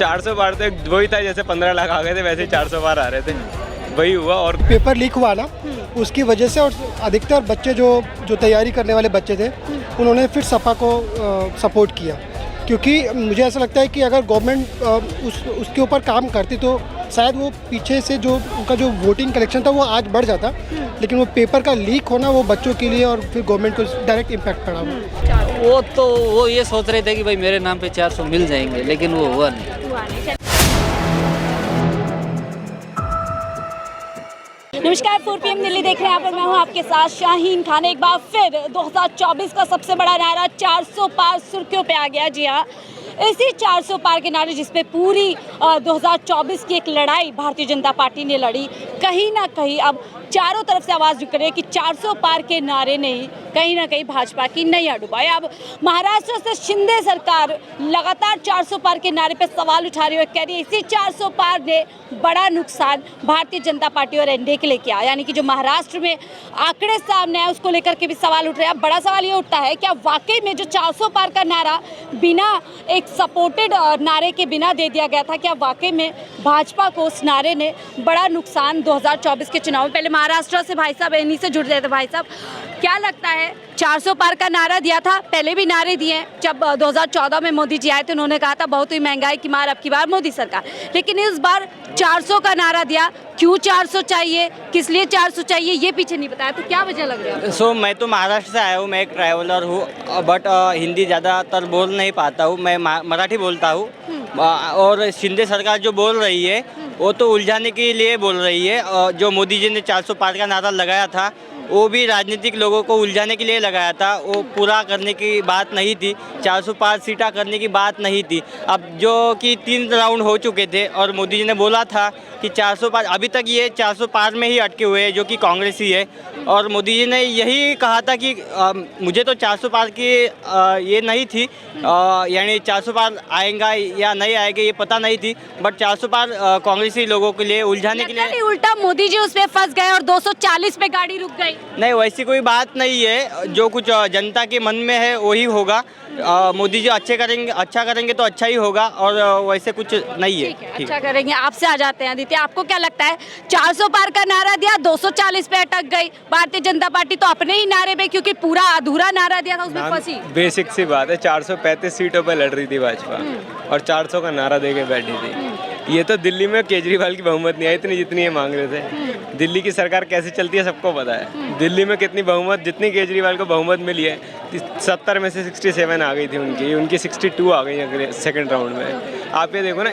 400 पार तो वही था जैसे 15 लाख आ गए थे वैसे ही 400 पार आ रहे थे, वही हुआ। और पेपर लीक हुआ ना, उसकी वजह से और अधिकतर बच्चे जो तैयारी करने वाले बच्चे थे उन्होंने फिर सपा को सपोर्ट किया, क्योंकि मुझे ऐसा लगता है कि अगर गवर्नमेंट उसके ऊपर काम करती तो शायद वो पीछे से जो उनका जो वोटिंग कलेक्शन था वो आज बढ़ जाता, लेकिन वो पेपर का लीक होना वो बच्चों के लिए और फिर गवर्नमेंट को डायरेक्ट इम्पैक्ट पड़ा। वो ये सोच रहे थे कि भाई मेरे नाम पे 400 मिल जाएंगे, लेकिन वो हुआ नहीं। नमस्कार, 4 PM दिल्ली देख रहे हैं। यहाँ पर मैं हूँ आपके साथ शाहीन खान। एक बार फिर 2024 का सबसे बड़ा नारा 400 पार सुर्खियों पे आ गया। जी हाँ, इसी 400 पार के नारे जिसपे पूरी 2024 की एक लड़ाई भारतीय जनता पार्टी ने लड़ी, कहीं ना कहीं अब चारों तरफ से आवाज़ उठ रही है कि 400 पार के नारे ने ही कहीं ना कहीं भाजपा की नैया डुबाई। अब महाराष्ट्र से शिंदे सरकार लगातार 400 पार के नारे पे सवाल उठा रही है, कह रही है इसी 400 पार ने बड़ा नुकसान भारतीय जनता पार्टी और एनडीए के लिए किया। यानी कि जो महाराष्ट्र में आंकड़े सामने आए उसको लेकर के भी सवाल उठ रहे हैं। अब बड़ा सवाल ये उठता है, क्या वाकई में जो 400 पार का नारा बिना एक सपोर्टेड नारे के बिना दे दिया गया था, क्या वाकई में भाजपा को उस नारे ने बड़ा नुकसान 2024 के चुनाव में? पहले महाराष्ट्र से भाई साहब इन्हीं से जुड़ रहे थे। भाई साहब, क्या लगता है 400 पार का नारा दिया था, पहले भी नारे दिए हैं, जब 2014 में मोदी जी आए थे उन्होंने कहा था बहुत ही महंगाई की मार अब की बार मोदी सरकार, लेकिन इस बार 400 का नारा दिया। क्यों 400 चाहिए, किस लिए 400 चाहिए, ये पीछे नहीं बताया, तो क्या वजह लग रहा है? मैं तो महाराष्ट्र से आया हूँ, मैं एक ट्रैवलर हूँ, बट हिंदी ज़्यादातर बोल नहीं पाता हूँ, मैं मराठी बोलता हूँ। और शिंदे सरकार जो बोल रही है वो तो उलझाने के लिए बोल रही है। जो मोदी जी ने 400 पार का नारा लगाया था वो भी राजनीतिक लोगों को उलझाने के लिए लगाया था, वो पूरा करने की बात नहीं थी, 400 पार सीटा करने की बात नहीं थी। अब जो कि 3 राउंड हो चुके थे और मोदी जी ने बोला था कि 400 पार, अभी तक ये 400 पार में ही अटके हुए हैं जो कि कांग्रेस ही है। और मोदी जी ने यही कहा था कि मुझे तो 400 पार की ये नहीं थी, यानी 400 पार आएगा या नहीं आएगा ये पता नहीं थी, बट 400 पार कांग्रेसी लोगों के लिए उलझाने के लिए। उल्टा मोदी जी उस पे फंस गए और 240 पे गाड़ी रुक गई। नहीं, वैसी कोई बात नहीं है, जो कुछ जनता के मन में है वही होगा। मोदी जी अच्छा करेंगे तो अच्छा ही होगा, और वैसे कुछ नहीं है। अच्छा करेंगे। आपसे आ जाते हैं आदित्य, आपको क्या लगता है 400 पार का नारा दिया, 240 पे अटक गई भारतीय जनता पार्टी, तो अपने ही नारे पे, क्योंकि पूरा अधूरा नारा दिया था उसमें फंसी। बेसिक सी बात है, 435 सीटों पर लड़ रही थी भाजपा और 400 का नारा देके बैठी थी। ये तो दिल्ली में केजरीवाल की बहुमत नहीं आई इतनी जितनी ये मांग रहे थे। दिल्ली की सरकार कैसे चलती है सबको पता है। दिल्ली में कितनी बहुमत, जितनी केजरीवाल को बहुमत मिली है, 70 में से 67 आ गई थी उनकी 62 आ गई अगले सेकंड राउंड में। आप ये देखो ना,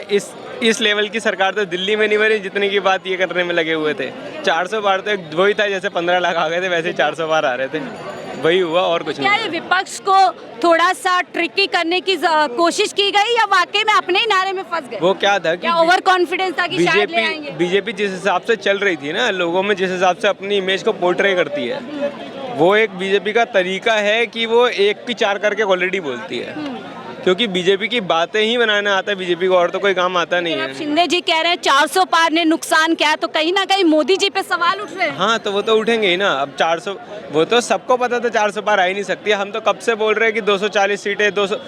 इस लेवल की सरकार तो दिल्ली में नहीं बनी जितने की बात ये करने में लगे हुए थे। 400 पार तो वही था जैसे 15 लाख आ गए थे वैसे ही 400 पार आ रहे थे, वही हुआ और कुछ नहीं। क्या ये विपक्ष को थोड़ा सा ट्रिकी करने की कोशिश की गई, या वाकई में अपने ही नारे में फंस गए? वो क्या था कि ओवर कॉन्फिडेंस था कि शायद ले आएंगे। बीजेपी जिस हिसाब से चल रही थी ना, लोगों में जिस हिसाब से अपनी इमेज को पोर्ट्रे करती है, वो एक बीजेपी का तरीका है कि वो एक की 4 करके ऑलरेडी बोलती है, क्योंकि बीजेपी की बातें ही बनाना आता है बीजेपी को, और तो कोई काम आता नहीं है। शिंदे जी कह रहे हैं 400 पार ने नुकसान किया, तो कहीं ना कहीं मोदी जी पे सवाल उठ रहे हैं। हाँ, तो वो तो उठेंगे ही ना। अब 400, वो तो सबको पता था 400 पार आ ही नहीं सकती। हम तो कब से बोल रहे हैं कि 240 सीटें, 200,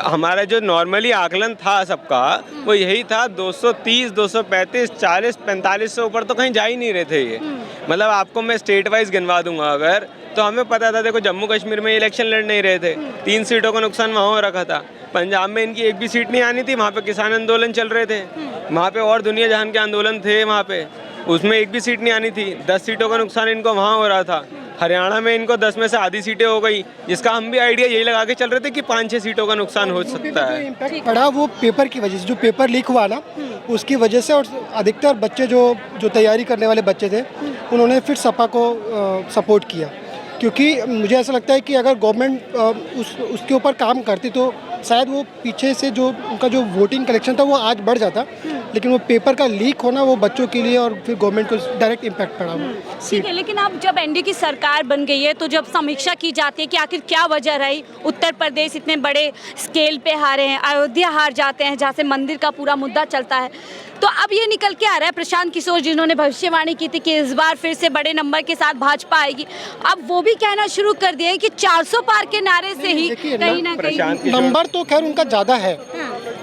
हमारा जो नॉर्मली आकलन था सबका वो यही था, 230, 235, 40, 45 से ऊपर तो कहीं जा ही नहीं रहे थे ये। मतलब आपको मैं स्टेट वाइज गिनवा दूंगा अगर, तो हमें पता था, देखो जम्मू कश्मीर में इलेक्शन लड़ नहीं रहे थे, 3 सीटों का नुकसान वहाँ हो रखा था। पंजाब में इनकी एक भी सीट नहीं आनी थी, वहाँ पे किसान आंदोलन चल रहे थे, वहाँ पे और दुनिया जहान के आंदोलन थे, वहाँ पे उसमें एक भी सीट नहीं आनी थी। 10 सीटों का नुकसान इनको वहाँ हो रहा था। हरियाणा में इनको 10 में से आधी सीटें हो गई, जिसका हम भी आइडिया यही लगा के चल रहे थे कि 5-6 सीटों का नुकसान हो सकता है। इम्पैक्ट पड़ा वो पेपर की वजह से, जो पेपर लीक हुआ ना उसकी वजह से, और अधिकतर बच्चे जो तैयारी करने वाले बच्चे थे उन्होंने फिर सपा को सपोर्ट किया, क्योंकि मुझे ऐसा लगता है कि अगर गवर्नमेंट उसके ऊपर काम करती तो शायद वो पीछे से जो उनका जो वोटिंग कलेक्शन था वो आज बढ़ जाता, लेकिन वो पेपर का लीक होना वो बच्चों के लिए और फिर गवर्नमेंट को डायरेक्ट इम्पैक्ट पड़ा। ठीक है, लेकिन अब जब एनडीए की सरकार बन गई है तो जब समीक्षा की जाती है कि आखिर क्या वजह रही, उत्तर प्रदेश इतने बड़े स्केल पे हारे हैं, अयोध्या हार जाते हैं जहाँ से मंदिर का पूरा मुद्दा चलता है, तो अब ये निकल के आ रहा है प्रशांत किशोर जिन्होंने भविष्यवाणी की थी कि इस बार फिर से बड़े नंबर के साथ भाजपा आएगी, अब वो भी कहना शुरू कर दिया है कि 400 पार के नारे से ही कहीं ना कहीं नंबर तो खैर उनका ज़्यादा है,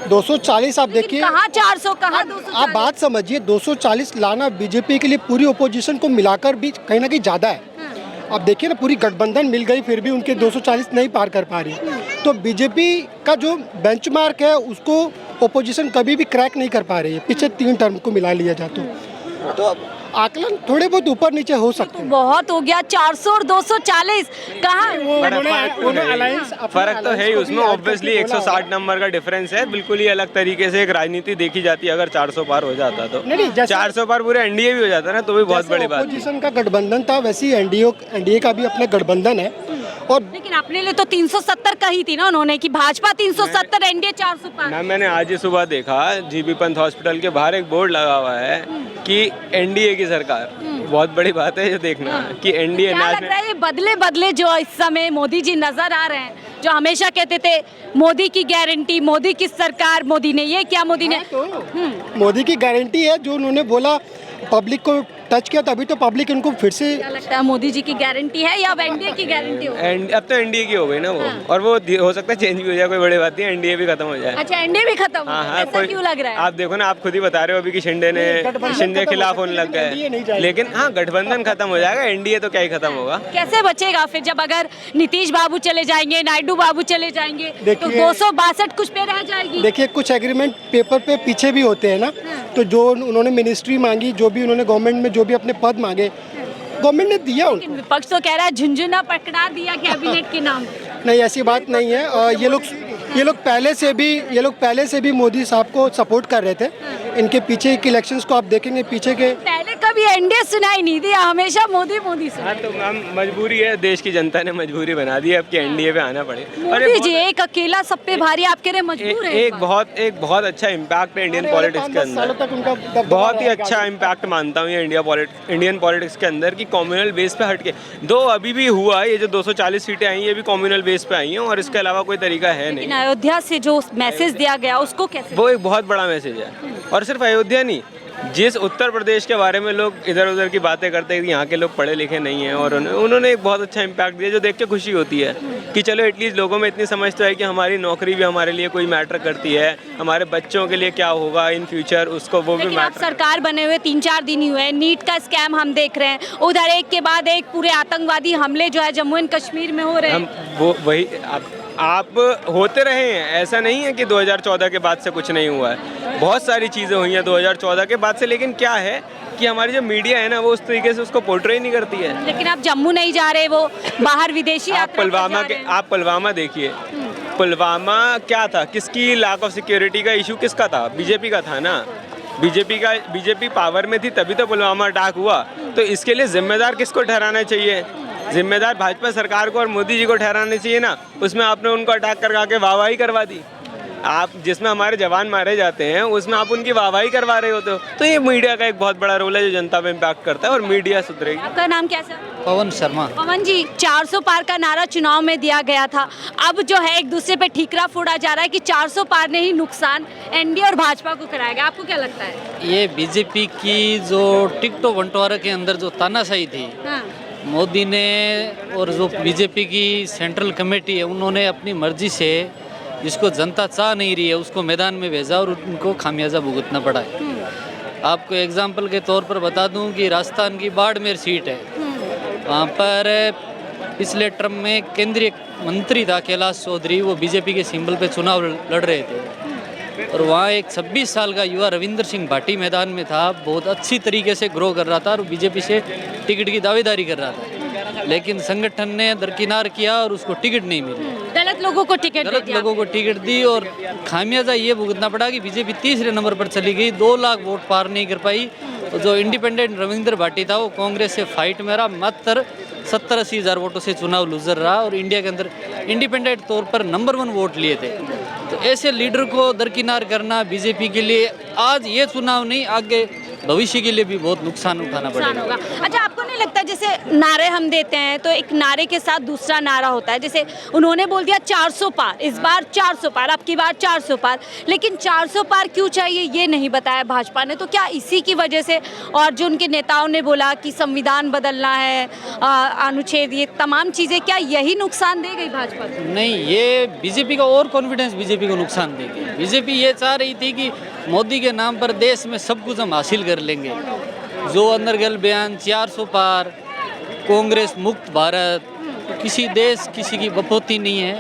240 आप देखिए, कहाँ 400 कहाँ 240? आप बात समझिए, 240 लाना बीजेपी के लिए पूरी ओपोजिशन को मिलाकर भी कहीं ना कहीं ज़्यादा है। आप देखिए ना, पूरी गठबंधन मिल गई फिर भी उनके 240 नहीं पार कर पा रही। तो बीजेपी का जो बेंचमार्क है उसको ओपोजिशन कभी भी क्रैक नहीं कर पा रही है, पिछले 3 टर्म को मिला लिया जाए तो आकलन थोड़े बहुत ऊपर नीचे हो सकते हैं। बहुत हो गया 400 और 240 कहाँ? फर्क तो है ही उसमें, ऑब्वियसली 160 नंबर का डिफरेंस है, बिल्कुल ही अलग तरीके से एक राजनीति देखी जाती है। अगर 400 पार हो जाता तो नहीं, जैसे 400 पार पूरे एनडीए भी हो जाता ना तो भी बहुत बड़ी बात थी। ओपोजिशन का गठबंधन था, वैसे ही एनडीए का भी अपना गठबंधन है। और लेकिन अपने लिए तो 370 कही थी ना उन्होंने कि भाजपा 370 एनडीए 400 पार। मैम मैंने आज ही सुबह देखा जीबी पंत हॉस्पिटल के बाहर एक बोर्ड लगा हुआ है कि एनडीए की सरकार। बहुत बड़ी बात है ये देखना कि एनडीए क्या लग रहा है ये बदले बदले जो इस समय मोदी जी नजर आ रहे हैं, जो हमेशा कहते थे मोदी की गारंटी, मोदी की सरकार, मोदी ने ये क्या, मोदी ने मोदी की गारंटी है जो उन्होंने बोला, पब्लिक को टच किया, तभी तो पब्लिक उनको फिर से। क्या लगता है मोदी जी की गारंटी है या अब एनडीए की गारंटी हो? अब तो एनडीए की हो गई ना वो, और वो हो सकता है चेंज भी हो जाए, कोई बड़ी बात नहीं, एनडीए भी खत्म हो जाए। अच्छा, एनडीए भी खत्म हो हाँ गया, हाँ, ऐसा क्यों लग रहा है? आप देखो ना, आप खुद ही बता रहे हो अभी कि शिंदे गठबंधन खिलाफ खत्म हो होने लग सकती है, एनडीए नहीं गए, जाएगी। लेकिन हाँ गठबंधन खत्म हो जाएगा, एनडीए तो क्या ही खत्म होगा। कैसे बचेगा फिर जब अगर नीतीश बाबू चले जाएंगे, नायडू बाबू चले जाएंगे तो देखिए- 262 कुछ पे रह जाएगी। देखिए, कुछ एग्रीमेंट पेपर पे पीछे भी होते हैं ना, तो जो उन्होंने मिनिस्ट्री मांगी, जो भी उन्होंने गवर्नमेंट में जो भी अपने पद मांगे, गवर्नमेंट ने दिया उनको। विपक्ष तो कह रहा है झुंझुना पकड़ा दिया कैबिनेट के नाम। नहीं, ऐसी बात नहीं है। ये लोग पहले से भी मोदी साहब को सपोर्ट कर रहे थे। इनके पीछे के इलेक्शंस को आप देखेंगे, पीछे के पहले कभी एनडीए सुनाई नहीं दिया, हमेशा मोदी मोदी हाँ सुनाई। तो मैम मजबूरी है, देश की जनता ने मजबूरी बना दी है अब कि एनडीए पे आना पड़े। मोदी जी एक अकेला सब पे भारी, आप कह रहे हैं मजबूर है। एक बहुत अच्छा इम्पैक्ट है इंडियन पॉलिटिक्स के सालों अंदर, तक उनका दबदबा बहुत ही रहेगा। अच्छा इम्पैक्ट मानता हूँ ये इंडियन पॉलिटिक्स के अंदर कि कम्युनल बेस पे हटके दो अभी भी हुआ है, ये जो 240 सीटें आई हैं ये भी कम्युनल बेस पे आई हैं और इसके अलावा कोई तरीका है लेकिन नहीं। अयोध्या से जो मैसेज दिया गया उसको कैसे? वो एक बहुत बड़ा मैसेज है, और सिर्फ अयोध्या नहीं, जिस उत्तर प्रदेश के बारे में लोग इधर उधर की बातें करते हैं कि यहाँ के लोग पढ़े लिखे नहीं हैं, और उन्होंने एक बहुत अच्छा इम्पैक्ट दिया जो देख के खुशी होती है कि चलो एटलीस्ट लोगों में इतनी समझ तो है कि हमारी नौकरी भी हमारे लिए कोई मैटर करती है, हमारे बच्चों के लिए क्या होगा इन फ्यूचर उसको वो भी लेकिन आप मैटर। सरकार बने हुए 3-4 दिन ही हुए हैं, नीट का स्कैम हम देख रहे हैं, उधर एक के बाद एक पूरे आतंकवादी हमले जो है जम्मू एंड कश्मीर में हो रहे हम हैं। वो वही आप होते रहे हैं, ऐसा नहीं है कि 2014 के बाद से कुछ नहीं हुआ है, बहुत सारी चीज़ें हुई हैं 2014 के बाद से, लेकिन क्या है कि हमारी जो मीडिया है ना वो उस तरीके से उसको पोर्ट्रे नहीं करती है। लेकिन आप जम्मू नहीं जा रहे, वो बाहर विदेशी आप यात्रा पर जा पुलवामा रहे के हैं। आप पुलवामा देखिए, पुलवामा क्या था, किसकी लैक ऑफ सिक्योरिटी का इशू किसका था? बीजेपी का था ना। बीजेपी पावर में थी तभी तो पुलवामा अटैक हुआ, तो इसके लिए जिम्मेदार किसको ठहराना चाहिए? जिम्मेदार भाजपा सरकार को और मोदी जी को ठहराना चाहिए ना। उसमें आपने उनको अटैक करवा के वाहवाही करवा दी, आप जिसमें हमारे जवान मारे जाते हैं उसमें आप उनकी वाहवाही करवा रहे होते हो। तो ये मीडिया का एक बहुत बड़ा रोल है जो जनता पे इम्पैक्ट करता है, और मीडिया सुधरेगी। आपका नाम कैसा? पवन शर्मा। पवन जी, 400 पार का नारा चुनाव में दिया गया था, अब जो है एक दूसरे पे ठीकरा फोड़ा जा रहा है कि 400 पार ने ही नुकसान एनडीए और भाजपा को कराएगा, आपको क्या लगता है? ये बीजेपी की जो टिकटो बंटवारा के अंदर जो तानाशाही थी, हाँ। मोदी ने और जो बीजेपी की सेंट्रल कमेटी है उन्होंने अपनी मर्जी से जिसको जनता चाह नहीं रही है उसको मैदान में भेजा और उनको खामियाजा भुगतना पड़ा है। आपको एग्जाम्पल के तौर पर बता दूं कि राजस्थान की बाड़मेर सीट है, वहाँ पर पिछले टर्म में केंद्रीय मंत्री था कैलाश चौधरी, वो बीजेपी के सिंबल पे चुनाव लड़ रहे थे, और वहाँ एक 26 साल का युवा रविंद्र सिंह भाटी मैदान में था, बहुत अच्छी तरीके से ग्रो कर रहा था और बीजेपी से टिकट की दावेदारी कर रहा था, लेकिन संगठन ने दरकिनार किया और उसको टिकट नहीं मिली, गलत लोगों को टिकट दे गलत दिया। लोगों को टिकट दी, और खामियाजा ये भुगतना पड़ा कि बीजेपी तीसरे नंबर पर चली गई, 2 लाख वोट पार नहीं कर पाई। तो जो इंडिपेंडेंट रविंद्र भाटी था वो कांग्रेस से फाइट में रहा, मात्र 70-80 हज़ार वोटों से चुनाव लूजर रहा, और इंडिया के अंदर इंडिपेंडेंट तौर पर नंबर 1 वोट लिए थे। तो ऐसे लीडर को दरकिनार करना बीजेपी के लिए आज ये चुनाव नहीं, आगे भविष्य के लिए भी बहुत नुकसान उठाना नुकसान पड़ेगा। होगा। अच्छा, आपको नहीं लगता जैसे नारे हम देते हैं तो एक नारे के साथ दूसरा नारा होता है, जैसे उन्होंने बोल दिया 400 पार, इस बार 400 पार, अब की बार 400 पार, लेकिन 400 पार क्यों चाहिए ये नहीं बताया भाजपा ने। तो क्या इसी की वजह से, और जो उनके नेताओं ने बोला कि संविधान बदलना है, अनुच्छेद, ये तमाम चीज़ें, क्या यही नुकसान दे गई भाजपा को? नहीं, ये बीजेपी का और कॉन्फिडेंस बीजेपी को नुकसान देगी। बीजेपी ये चाह रही थी कि मोदी के नाम पर देश में सब कुछ हम हासिल कर लेंगे। जो अंदरगल बयान 400 पार, कांग्रेस मुक्त भारत, किसी देश किसी की बपोती नहीं है।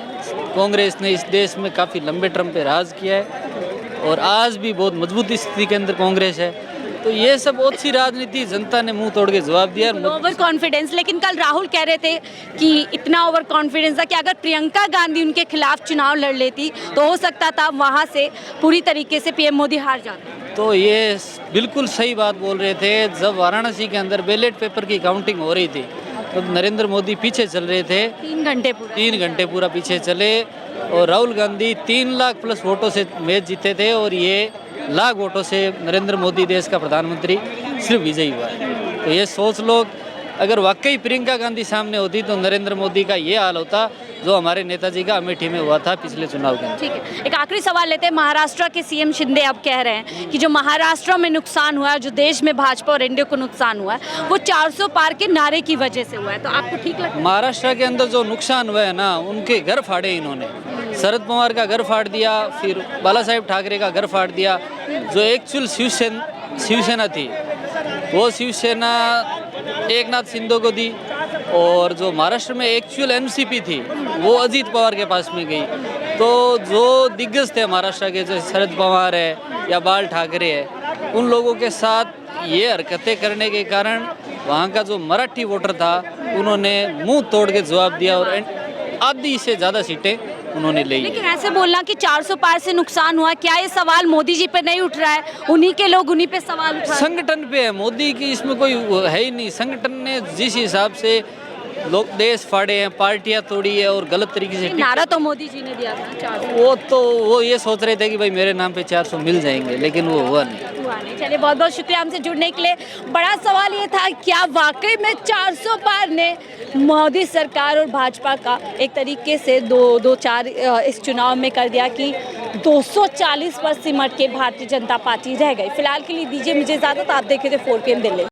कांग्रेस ने इस देश में काफ़ी लंबे टर्म पे राज किया है और आज भी बहुत मजबूत स्थिति के अंदर कांग्रेस है। तो ये सब बहुत सी राजनीति जनता ने मुंह तोड़ के जवाब दिया। ओवर कॉन्फिडेंस, लेकिन कल राहुल कह रहे थे कि इतना ओवर कॉन्फिडेंस था कि अगर प्रियंका गांधी उनके खिलाफ चुनाव लड़ लेती तो हो सकता था वहां से पूरी तरीके से पीएम मोदी हार जाते। तो ये बिल्कुल सही बात बोल रहे थे। जब वाराणसी के अंदर बैलेट पेपर की काउंटिंग हो रही थी तो नरेंद्र मोदी पीछे चल रहे थे, 3 घंटे पूरा पीछे चले, और राहुल गांधी 3 लाख प्लस वोटों से मैच जीते थे और ये लाख वोटों से नरेंद्र मोदी देश का प्रधानमंत्री सिर्फ विजयी हुआ है। तो ये सोच लो, अगर वाकई प्रियंका गांधी सामने होती तो नरेंद्र मोदी का ये हाल होता जो हमारे नेताजी का अमेठी में हुआ था पिछले चुनाव के अंदर। ठीक है, एक आखिरी सवाल लेते हैं। महाराष्ट्र के सीएम शिंदे अब कह रहे हैं कि जो महाराष्ट्र में नुकसान हुआ है, जो देश में भाजपा और एनडीए को नुकसान हुआ है, वो 400 पार के नारे की वजह से हुआ है। तो आपको ठीक लगता है? महाराष्ट्र के अंदर जो नुकसान हुआ है ना, उनके घर फाड़े इन्होंने। शरद पवार का घर फाड़ दिया, फिर बाला साहेब ठाकरे का घर फाड़ दिया। जो एक्चुअल शिवसेना थी वो शिवसेना एक नाथ शिंदे को दी, और जो महाराष्ट्र में एक्चुअल एनसीपी थी वो अजीत पवार के पास में गई। तो जो दिग्गज थे महाराष्ट्र के, जैसे शरद पवार है या बाल ठाकरे है, उन लोगों के साथ ये हरकतें करने के कारण वहाँ का जो मराठी वोटर था उन्होंने मुंह तोड़ के जवाब दिया और आधी से ज़्यादा सीटें उन्होंने ली। लेकिन ऐसे बोलना कि 400 पार से नुकसान हुआ, क्या ये सवाल मोदी जी पे नहीं उठ रहा है? उन्हीं के लोग उन्हीं पे सवाल उठा रहे हैं। संगठन पे है, मोदी की इसमें कोई है ही नहीं। संगठन ने जिस हिसाब से लोग देश फाड़े हैं, पार्टियां तोड़ी है और गलत तरीके से नारा तो मोदी जी ने दिया था 400। वो ये सोच रहे थे कि भाई मेरे नाम पे 400 मिल जाएंगे, लेकिन वो हुआ नहीं। चलिए, बहुत बहुत शुक्रिया हमसे जुड़ने के लिए। बड़ा सवाल ये था, क्या वाकई में 400 पार ने मोदी सरकार और भाजपा का एक तरीके से 2-4 इस चुनाव में कर दिया कि 240 पर सिमट के भारतीय जनता पार्टी रह गई। फिलहाल के लिए दीजिए मुझे इजाजत, आप देखे थे 4PM दिल्ली।